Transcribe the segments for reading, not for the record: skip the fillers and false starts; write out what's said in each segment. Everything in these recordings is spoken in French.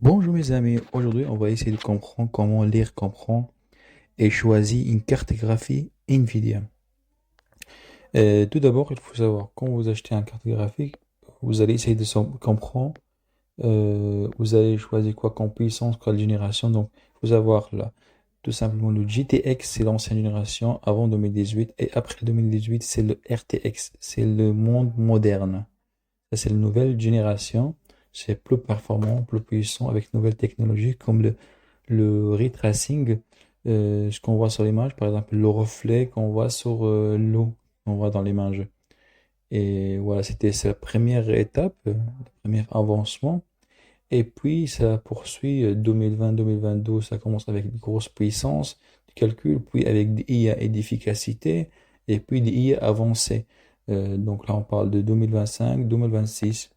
Bonjour mes amis, aujourd'hui on va essayer de comprendre comment lire, comprendre et choisir une carte graphique Nvidia. Tout d'abord, il faut savoir, quand vous achetez une carte graphique, vous allez essayer de comprendre, vous allez choisir quoi comme puissance, quelle génération. Donc, il faut savoir là, tout simplement le GTX, c'est l'ancienne génération avant 2018 et après 2018, c'est le RTX, c'est le monde moderne. Ça, c'est la nouvelle génération. C'est plus performant, plus puissant avec de nouvelles technologies comme le ray tracing, ce qu'on voit sur l'image, par exemple le reflet qu'on voit sur l'eau qu'on voit dans l'image. Et voilà, c'était sa première étape, le premier avancement. Et puis ça poursuit 2020-2022, ça commence avec de grosses puissances de calcul, puis avec des IA et d'efficacité, et puis des IA avancées. Donc là, on parle de 2025-2026.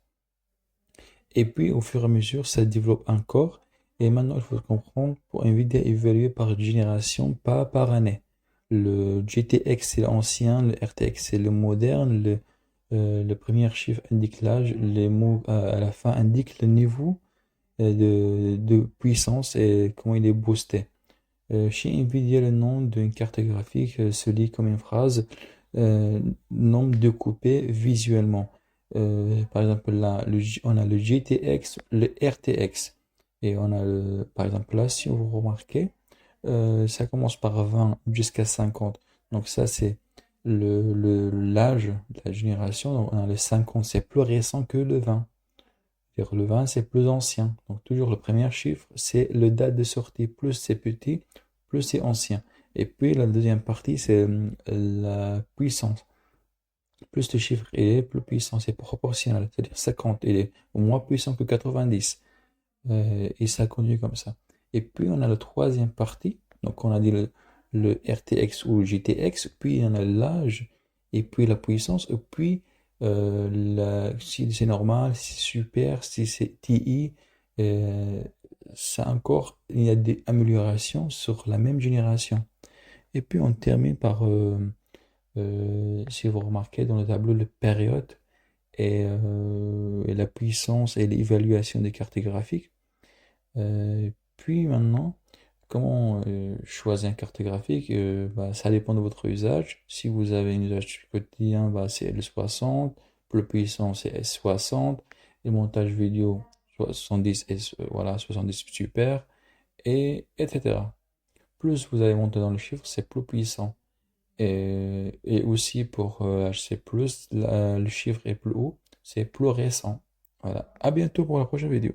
Et puis, au fur et à mesure, ça développe encore. Et maintenant, il faut comprendre, pour NVIDIA évaluer par génération, pas par année. Le GTX, c'est l'ancien, le RTX, c'est le moderne. Le premier chiffre indique l'âge, les mots à la fin indiquent le niveau de puissance et comment il est boosté. Chez NVIDIA, le nom d'une carte graphique se lit comme une phrase, nombre de coupés visuellement. Par exemple, là, on a le GTX, le RTX. Et on a, par exemple, là, si vous remarquez, ça commence par 20 jusqu'à 50. Donc ça, c'est l'âge de la génération. Donc, on a le 50, c'est plus récent que le 20. C'est-à-dire le 20, c'est plus ancien. Donc toujours le premier chiffre, c'est le date de sortie. Plus c'est petit, plus c'est ancien. Et puis la deuxième partie, c'est la puissance. Plus le chiffre est, plus puissant, c'est proportionnel. C'est-à-dire 50, il est au moins puissant que 90. Et ça continue comme ça. Et puis on a la troisième partie. Donc on a dit le RTX ou le GTX, puis on a l'âge, et puis la puissance, et puis si c'est normal, si c'est super, si c'est TI, euh, ça encore, il y a des améliorations sur la même génération. Et puis on termine par, si vous remarquez dans le tableau, le période et la puissance et l'évaluation des cartes graphiques. Puis maintenant, comment choisir une carte graphique? Bah, ça dépend de votre usage. Si vous avez un usage quotidien, bah, c'est L60, plus puissant c'est S60, les montages vidéo 70 voilà, 70 super, etc. Plus vous allez monter dans le chiffre, c'est plus puissant. Et aussi pour HC+, le chiffre est plus haut, c'est plus récent. Voilà. À bientôt pour la prochaine vidéo.